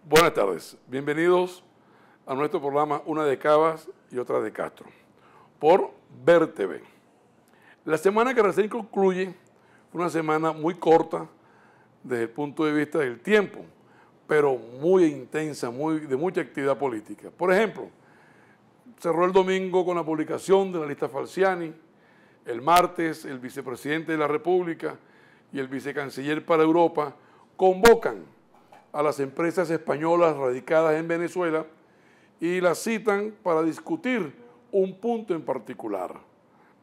Buenas tardes, bienvenidos a nuestro programa Una de Cabas y otra de Castro, por Ver TV. La semana que recién concluye fue una semana muy corta desde el punto de vista del tiempo, pero muy intensa, de mucha actividad política. Por ejemplo, cerró el domingo con la publicación de la lista Falciani. El martes, el vicepresidente de la República y el vicecanciller para Europa convocan a las empresas españolas radicadas en Venezuela y las citan para discutir un punto en particular.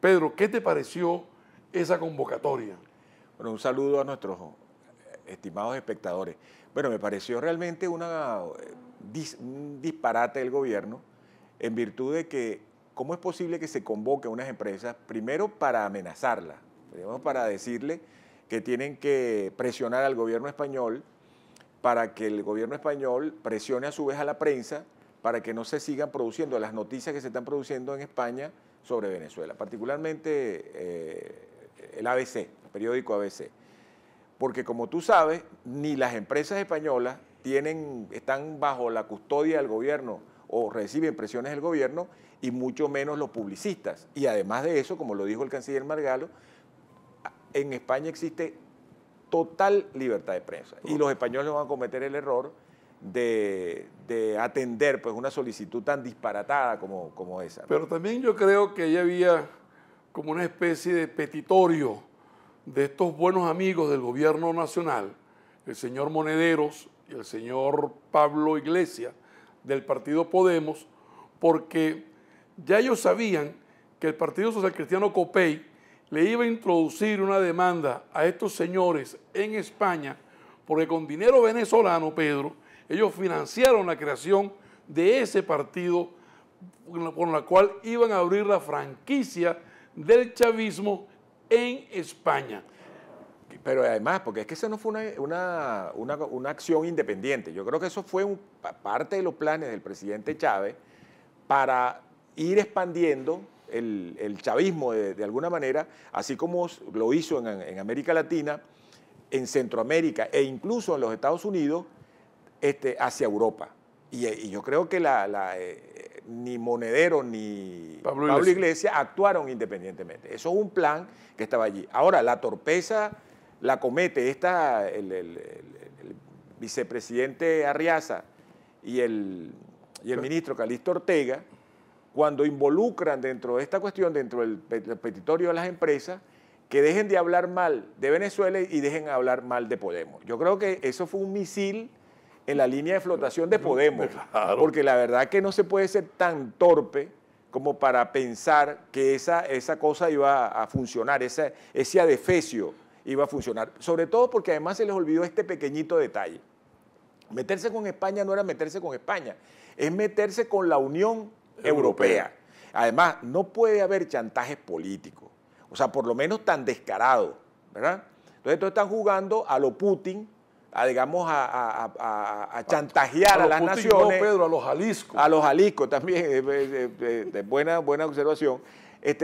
Pedro, ¿qué te pareció esa convocatoria? Bueno, un saludo a nuestros estimados espectadores. Bueno, me pareció realmente un disparate del gobierno en virtud de que ¿cómo es posible que se convoque a unas empresas primero para amenazarlas, para decirle que tienen que presionar al gobierno español para que el gobierno español presione a su vez a la prensa para que no se sigan produciendo las noticias que se están produciendo en España sobre Venezuela, particularmente el ABC, el periódico ABC? Porque como tú sabes, ni las empresas españolas están bajo la custodia del gobierno o reciben presiones del gobierno, y mucho menos los publicistas. Y además de eso, como lo dijo el canciller Margallo, en España existe total libertad de prensa. Y los españoles van a cometer el error de atender pues, una solicitud tan disparatada como esa, ¿no? Pero también yo creo que ahí había como una especie de petitorio de estos buenos amigos del gobierno nacional, el señor Monederos y el señor Pablo Iglesias del partido Podemos, porque ya ellos sabían que el Partido Social Cristiano COPEI le iba a introducir una demanda a estos señores en España, porque con dinero venezolano, Pedro, ellos financiaron la creación de ese partido con la cual iban a abrir la franquicia del chavismo en España. Pero además, porque es que eso no fue una acción independiente. Yo creo que eso fue parte de los planes del presidente Chávez para ir expandiendo el chavismo de alguna manera, así como lo hizo en América Latina, en Centroamérica e incluso en los Estados Unidos, hacia Europa. Y yo creo que ni Monedero ni Pablo Iglesias actuaron independientemente. Eso es un plan que estaba allí. Ahora, la torpeza la comete el vicepresidente Arriaza y el ministro Calixto Ortega, cuando involucran dentro de esta cuestión, dentro del petitorio de las empresas, que dejen de hablar mal de Venezuela y dejen de hablar mal de Podemos. Yo creo que eso fue un misil en la línea de flotación de Podemos, claro, porque la verdad que no se puede ser tan torpe como para pensar que esa cosa iba a funcionar, ese adefesio iba a funcionar, sobre todo porque además se les olvidó este pequeñito detalle. Meterse con España no era meterse con España, es meterse con la Unión Europea. Además, no puede haber chantajes políticos, o sea, por lo menos tan descarado, ¿verdad? Entonces, todos están jugando a lo Putin, digamos, a chantajear a las Putin, naciones. No, Pedro, a los Jalisco. A los Jalisco también, buena observación.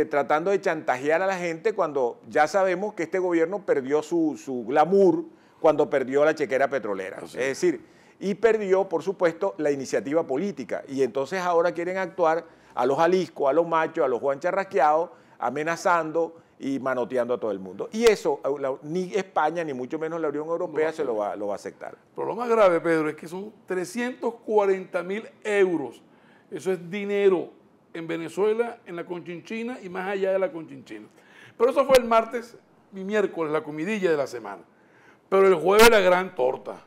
Tratando de chantajear a la gente cuando ya sabemos que este gobierno perdió su glamour cuando perdió la chequera petrolera. Es decir, y perdió, por supuesto, la iniciativa política. Y entonces ahora quieren actuar a los Jalisco, a los machos, a los Juan Charrasqueados, amenazando y manoteando a todo el mundo. Y eso ni España, ni mucho menos la Unión Europea lo va a aceptar. Pero lo más grave, Pedro, es que son 340.000 euros. Eso es dinero en Venezuela, en la Conchinchina y más allá de la Conchinchina. Pero eso fue el martes y miércoles, la comidilla de la semana. Pero el jueves la gran torta.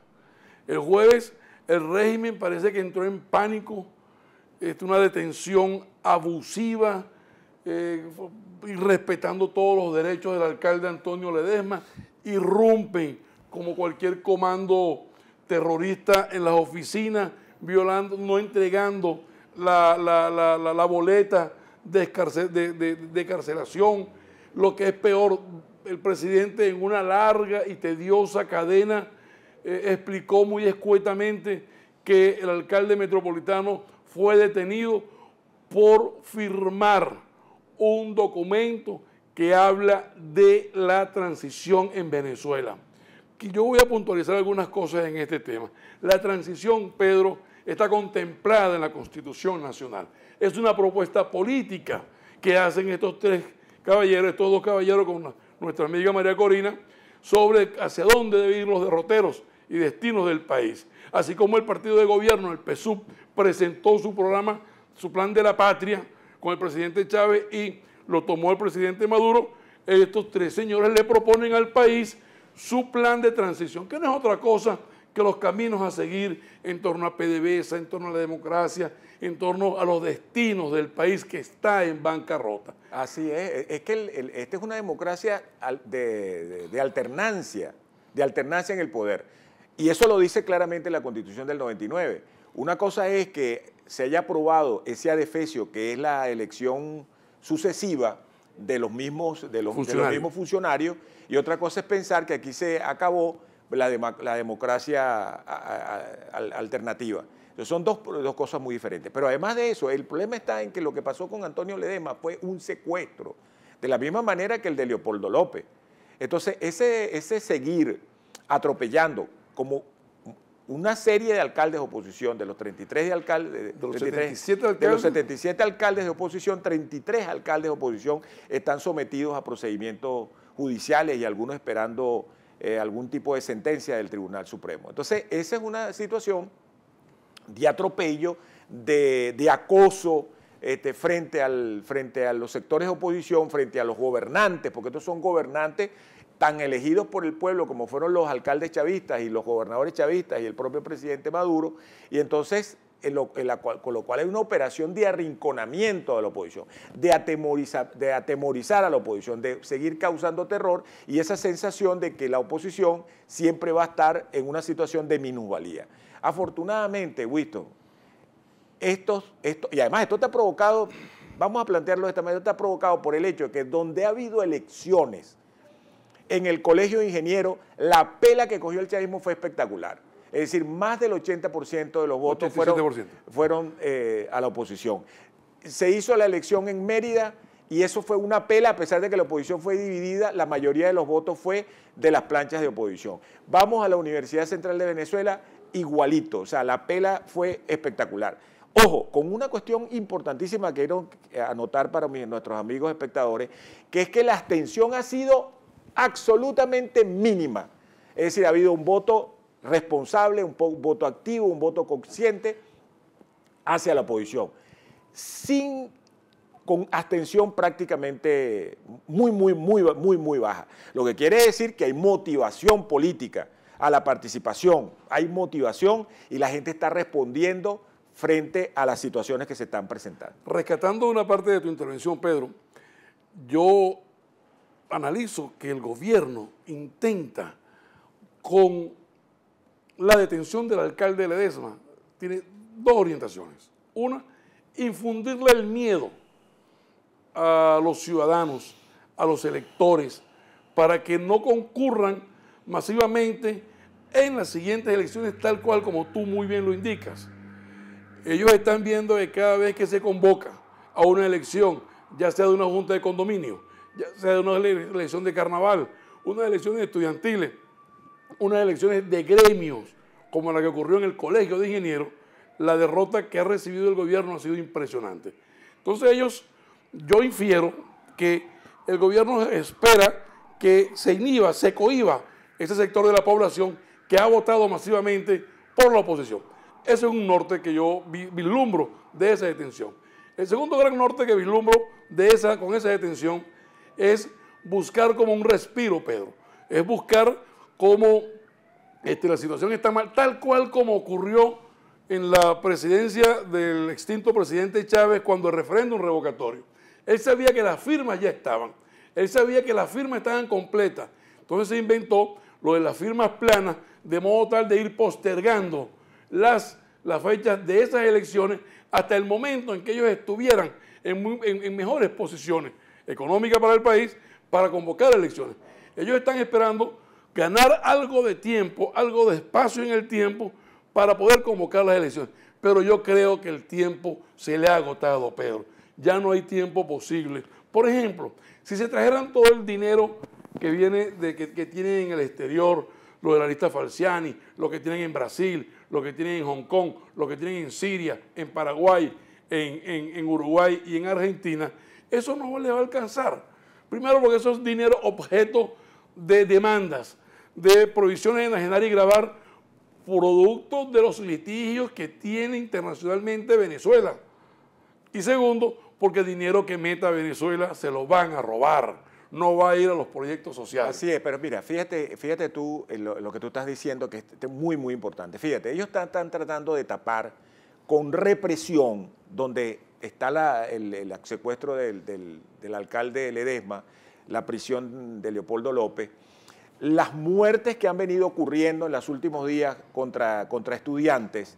El jueves el régimen parece que entró en pánico, una detención abusiva, irrespetando todos los derechos del alcalde Antonio Ledesma, irrumpen como cualquier comando terrorista en las oficinas, violando, no entregando la boleta de carcelación. Lo que es peor, el presidente en una larga y tediosa cadena explicó muy escuetamente que el alcalde metropolitano fue detenido por firmar un documento que habla de la transición en Venezuela. que yo voy a puntualizar algunas cosas en este tema. La transición, Pedro, está contemplada en la Constitución Nacional. Es una propuesta política que hacen estos tres caballeros, estos dos caballeros con nuestra amiga María Corina, sobre hacia dónde deben ir los derroteros y destinos del país. Así como el partido de gobierno, el PSUV, presentó su programa, su plan de la patria con el presidente Chávez y lo tomó el presidente Maduro, estos tres señores le proponen al país su plan de transición, que no es otra cosa que los caminos a seguir en torno a PDVSA, en torno a la democracia, en torno a los destinos del país que está en bancarrota. Así es que esta es una democracia de alternancia en el poder. Y eso lo dice claramente la Constitución del 99. Una cosa es que se haya aprobado ese adefesio, que es la elección sucesiva de los mismos funcionarios, y otra cosa es pensar que aquí se acabó la democracia alternativa. Entonces son dos cosas muy diferentes. Pero además de eso, el problema está en que lo que pasó con Antonio Ledesma fue un secuestro, de la misma manera que el de Leopoldo López. Entonces ese seguir atropellando como una serie de alcaldes de oposición, de los 33 alcaldes, de los 77 alcaldes de oposición, 33 alcaldes de oposición están sometidos a procedimientos judiciales y algunos esperando algún tipo de sentencia del Tribunal Supremo. Entonces, esa es una situación de atropello, de acoso frente a los sectores de oposición, frente a los gobernantes, porque estos son gobernantes tan elegidos por el pueblo como fueron los alcaldes chavistas y los gobernadores chavistas y el propio presidente Maduro, y entonces con lo cual hay una operación de arrinconamiento de la oposición, de atemorizar a la oposición, de seguir causando terror y esa sensación de que la oposición siempre va a estar en una situación de minusvalía. Afortunadamente, Winston, y además esto está provocado, vamos a plantearlo de esta manera, está provocado por el hecho de que donde ha habido elecciones en el Colegio de Ingenieros, la pela que cogió el chavismo fue espectacular. Es decir, más del 80% de los votos fueron a la oposición. Se hizo la elección en Mérida y eso fue una pela, a pesar de que la oposición fue dividida, la mayoría de los votos fue de las planchas de oposición. Vamos a la Universidad Central de Venezuela, igualito, o sea, la pela fue espectacular. Ojo, con una cuestión importantísima que quiero anotar para nuestros amigos espectadores, que es que la abstención ha sido absolutamente mínima. Es decir, ha habido un voto responsable, un voto activo, un voto consciente hacia la oposición, con abstención prácticamente muy baja. Lo que quiere decir que hay motivación política a la participación, hay motivación y la gente está respondiendo frente a las situaciones que se están presentando. Rescatando una parte de tu intervención, Pedro, yo analizo que el gobierno intenta con la detención del alcalde Ledesma, tiene dos orientaciones. Una, infundirle el miedo a los ciudadanos, a los electores, para que no concurran masivamente en las siguientes elecciones, tal cual como tú muy bien lo indicas. Ellos están viendo que cada vez que se convoca a una elección, ya sea de una junta de condominio, ya sea de una elección de carnaval, unas elecciones estudiantiles, unas elecciones de gremios, como la que ocurrió en el Colegio de Ingenieros, la derrota que ha recibido el gobierno ha sido impresionante. Entonces yo infiero que el gobierno espera que se inhiba, se cohíba ese sector de la población que ha votado masivamente por la oposición. Ese es un norte que yo vislumbro de esa detención. El segundo gran norte que vislumbro con esa detención es buscar como un respiro, Pedro. Es buscar cómo la situación está mal, tal cual como ocurrió en la presidencia del extinto presidente Chávez cuando el referéndum revocatorio. Él sabía que las firmas ya estaban, él sabía que las firmas estaban completas, entonces se inventó lo de las firmas planas de modo tal de ir postergando las fechas de esas elecciones hasta el momento en que ellos estuvieran en mejores posiciones económicas para el país para convocar elecciones. Ellos están esperando ganar algo de tiempo, algo de espacio en el tiempo para poder convocar las elecciones. Pero yo creo que el tiempo se le ha agotado, Pedro. Ya no hay tiempo posible. Por ejemplo, si se trajeran todo el dinero que viene que tienen en el exterior, lo de la lista Falciani, lo que tienen en Brasil, lo que tienen en Hong Kong, lo que tienen en Siria, en Paraguay, en Uruguay y en Argentina, eso no les va a alcanzar. Primero porque eso es dinero objeto de demandas, de provisiones enajenar y gravar, producto de los litigios que tiene internacionalmente Venezuela. Y segundo, porque el dinero que meta Venezuela se lo van a robar, no va a ir a los proyectos sociales. Así es, pero mira, fíjate tú lo que tú estás diciendo, que es muy, muy importante. Fíjate, ellos están tratando de tapar con represión, donde está el secuestro del alcalde Ledesma, la prisión de Leopoldo López, las muertes que han venido ocurriendo en los últimos días contra estudiantes,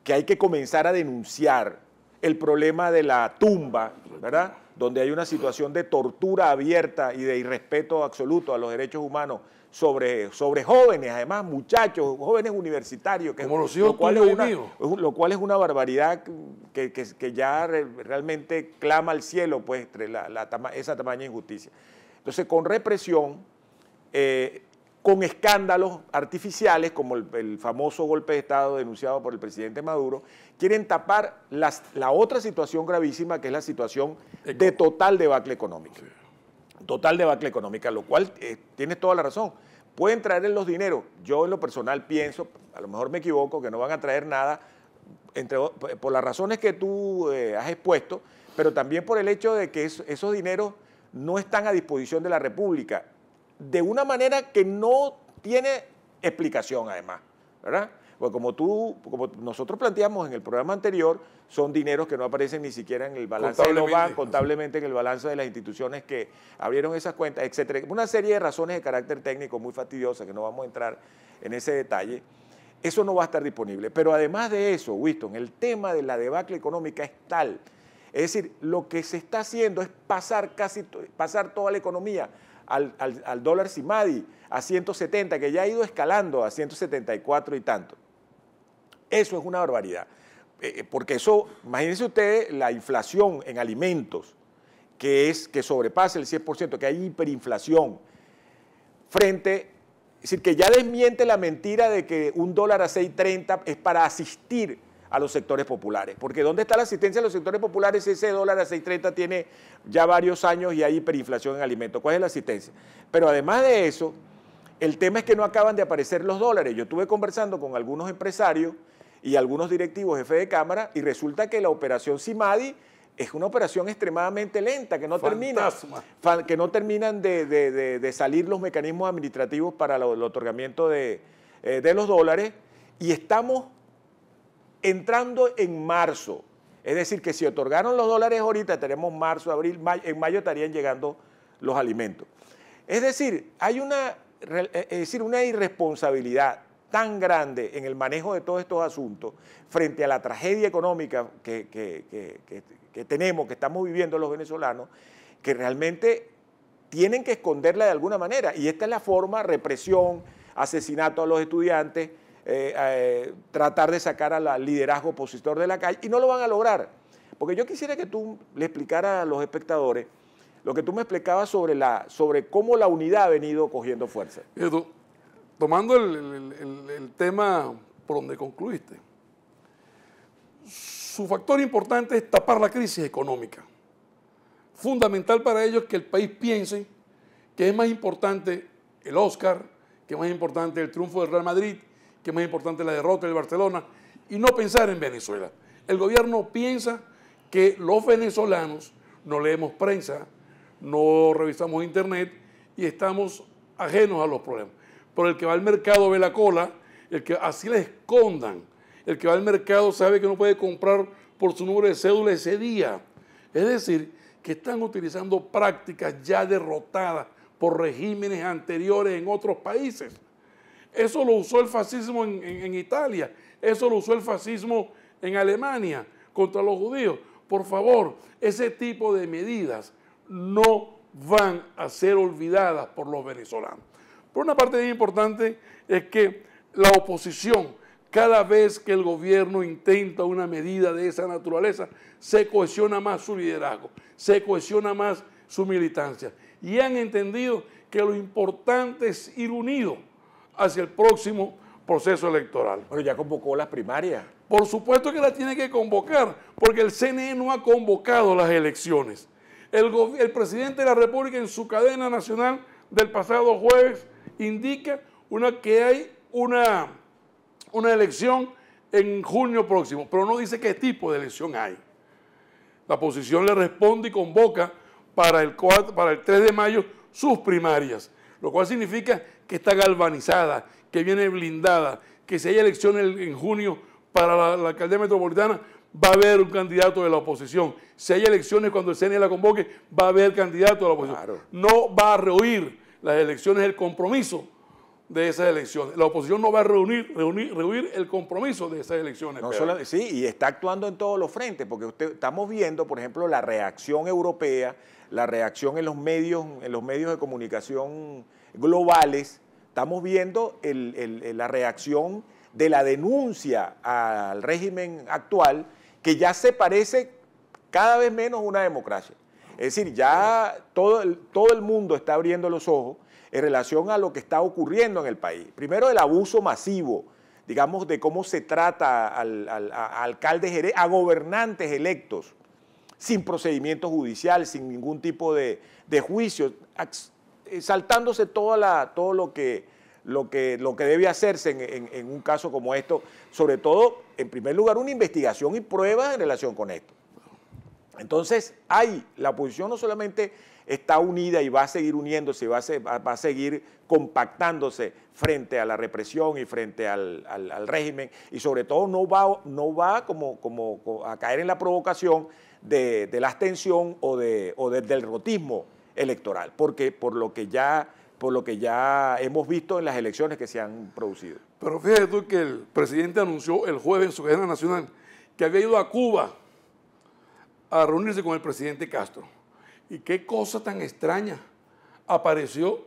que hay que comenzar a denunciar el problema de la tumba, ¿verdad?, donde hay una situación de tortura abierta y de irrespeto absoluto a los derechos humanos sobre jóvenes, además muchachos, jóvenes universitarios, como los hijos tuyos y míos, lo cual es una barbaridad que ya realmente clama al cielo, pues, esa tamaña injusticia. Entonces, con represión, con escándalos artificiales, como el famoso golpe de Estado denunciado por el presidente Maduro, quieren tapar la otra situación gravísima, que es la situación de total debacle económica. Total debacle económica, lo cual tienes toda la razón. Pueden traer los dineros. Yo en lo personal pienso, a lo mejor me equivoco, que no van a traer nada, por las razones que tú has expuesto, pero también por el hecho de que esos dineros no están a disposición de la República, de una manera que no tiene explicación además, ¿verdad? Porque como nosotros planteamos en el programa anterior, son dineros que no aparecen ni siquiera en el balance de los bancos, contablemente en el balance de las instituciones que abrieron esas cuentas, etcétera. Una serie de razones de carácter técnico muy fastidiosas que no vamos a entrar en ese detalle. Eso no va a estar disponible. Pero además de eso, Winston, el tema de la debacle económica es tal. Es decir, lo que se está haciendo es pasar toda la economía al dólar CIMADI, a 170, que ya ha ido escalando a 174 y tanto. Eso es una barbaridad, porque eso, imagínense ustedes la inflación en alimentos, que sobrepasa el 100%, que hay hiperinflación, es decir, que ya desmiente la mentira de que un dólar a 6.30 es para asistir a los sectores populares, porque ¿dónde está la asistencia a los sectores populares? Ese dólar a 6.30 tiene ya varios años y hay hiperinflación en alimentos. ¿Cuál es la asistencia? Pero además de eso, el tema es que no acaban de aparecer los dólares. Yo estuve conversando con algunos empresarios y algunos directivos jefes de cámara y resulta que la operación CIMADI es una operación extremadamente lenta, que no terminan de salir los mecanismos administrativos para el otorgamiento de los dólares, y estamos entrando en marzo. Es decir, que si otorgaron los dólares ahorita, tenemos marzo, abril, mayo, en mayo estarían llegando los alimentos. Es decir, hay una irresponsabilidad tan grande en el manejo de todos estos asuntos frente a la tragedia económica que tenemos, que estamos viviendo los venezolanos, que realmente tienen que esconderla de alguna manera. Y esta es la forma: represión, asesinato a los estudiantes, tratar de sacar al liderazgo opositor de la calle, y no lo van a lograr. Porque yo quisiera que tú le explicaras a los espectadores lo que tú me explicabas sobre cómo la unidad ha venido cogiendo fuerza. Tomando el tema por donde concluiste, su factor importante es tapar la crisis económica. Fundamental para ellos que el país piense que es más importante el Oscar, que es más importante el triunfo del Real Madrid, que es más importante la derrota del Barcelona, y no pensar en Venezuela. El gobierno piensa que los venezolanos no leemos prensa, no revisamos internet y estamos ajenos a los problemas. Pero el que va al mercado ve la cola, el que así le escondan, el que va al mercado sabe que no puede comprar por su número de cédula ese día. Es decir, que están utilizando prácticas ya derrotadas por regímenes anteriores en otros países. Eso lo usó el fascismo en Italia, eso lo usó el fascismo en Alemania contra los judíos. Por favor, ese tipo de medidas no van a ser olvidadas por los venezolanos. Por una parte bien importante es que la oposición, cada vez que el gobierno intenta una medida de esa naturaleza, se cohesiona más su liderazgo, se cohesiona más su militancia. Y han entendido que lo importante es ir unidos hacia el próximo proceso electoral. Pero ya convocó las primarias. Por supuesto que la tiene que convocar, porque el CNE no ha convocado las elecciones. El presidente de la República en su cadena nacional del pasado jueves indica que hay una elección en junio próximo, pero no dice qué tipo de elección hay. La oposición le responde y convoca para el 3 de mayo sus primarias, lo cual significa que está galvanizada, que viene blindada, que si hay elecciones en junio para la alcaldía metropolitana, va a haber un candidato de la oposición. Si hay elecciones cuando el CNE la convoque, va a haber candidato de la oposición. Claro. No va a rehuir las elecciones el compromiso de esas elecciones. La oposición no va a rehuir el compromiso de esas elecciones. No solo, sí, y está actuando en todos los frentes, porque estamos viendo, por ejemplo, la reacción europea, la reacción en los medios de comunicación globales. Estamos viendo la reacción de la denuncia al régimen actual, que ya se parece cada vez menos a una democracia. Es decir, ya todo el mundo está abriendo los ojos en relación a lo que está ocurriendo en el país. Primero, el abuso masivo, digamos, de cómo se trata a alcaldes, a gobernantes electos, sin procedimiento judicial, sin ningún tipo de juicio, saltándose todo lo que debe hacerse en un caso como esto, sobre todo, en primer lugar, una investigación y pruebas en relación con esto. Entonces, la oposición no solamente está unida y va a seguir uniéndose, va a seguir compactándose frente a la represión y frente al régimen, y sobre todo no va como a caer en la provocación de la abstención o del derrotismo electoral, porque por lo que ya hemos visto en las elecciones que se han producido. Pero fíjate tú que el presidente anunció el jueves en su cadena nacional que había ido a Cuba a reunirse con el presidente Castro. Y qué cosa tan extraña. Apareció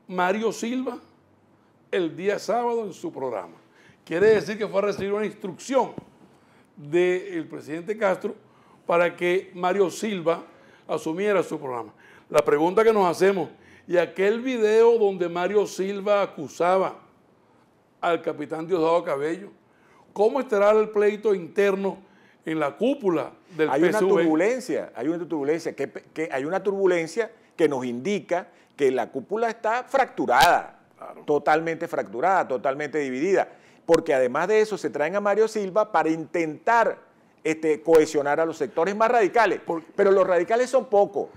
Mario Silva el día sábado en su programa. Quiere decir que fue a recibir una instrucción del presidente Castro para que Mario Silva asumiera su programa. La pregunta que nos hacemos, y aquel video donde Mario Silva acusaba al capitán Diosdado Cabello, ¿cómo estará el pleito interno en la cúpula del PSV? Hay una turbulencia que nos indica que la cúpula está fracturada, claro, totalmente fracturada, totalmente dividida, porque además de eso se traen a Mario Silva para intentar cohesionar a los sectores más radicales, pero los radicales son pocos.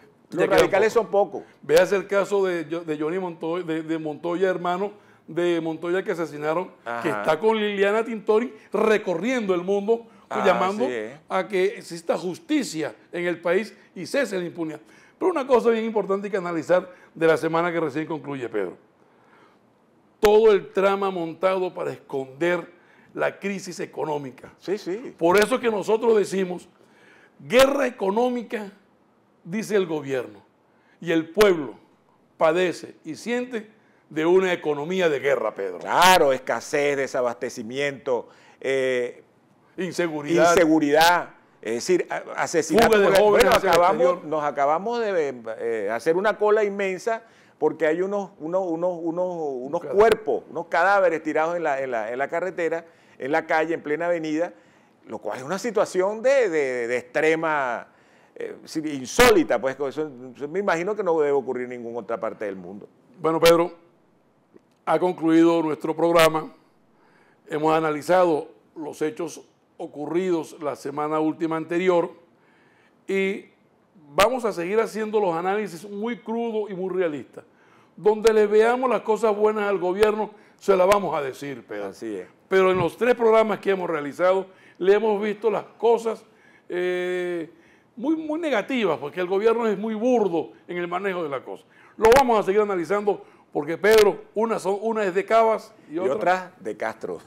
Veas el caso de Johnny Montoya, de Montoya, hermano de Montoya que asesinaron, que está con Liliana Tintori recorriendo el mundo, llamando a que exista justicia en el país y cese la impunidad. Pero una cosa bien importante que analizar de la semana que recién concluye, Pedro. Todo el trama montado para esconder la crisis económica. Sí, sí. Por eso que nosotros decimos, guerra económica, dice el gobierno, y el pueblo padece y siente de una economía de guerra, Pedro. Claro, escasez, desabastecimiento, inseguridad, es decir, asesinatos. Fuga de jóvenes. Nos acabamos de hacer una cola inmensa porque hay unos cuerpos, unos cadáveres tirados en la carretera, en la calle, en plena avenida, lo cual es una situación de extrema, insólita, pues eso me imagino que no debe ocurrir en ninguna otra parte del mundo. Bueno, Pedro, ha concluido nuestro programa. Hemos analizado los hechos ocurridos la semana última anterior y vamos a seguir haciendo los análisis muy crudos y muy realistas. Donde le veamos las cosas buenas al gobierno, se las vamos a decir, Pedro. Así es. Pero en los 3 programas que hemos realizado, le hemos visto las cosas muy negativas, porque el gobierno es muy burdo en el manejo de la cosa. Lo vamos a seguir analizando porque, Pedro, una es de Cabas y otra de Castro.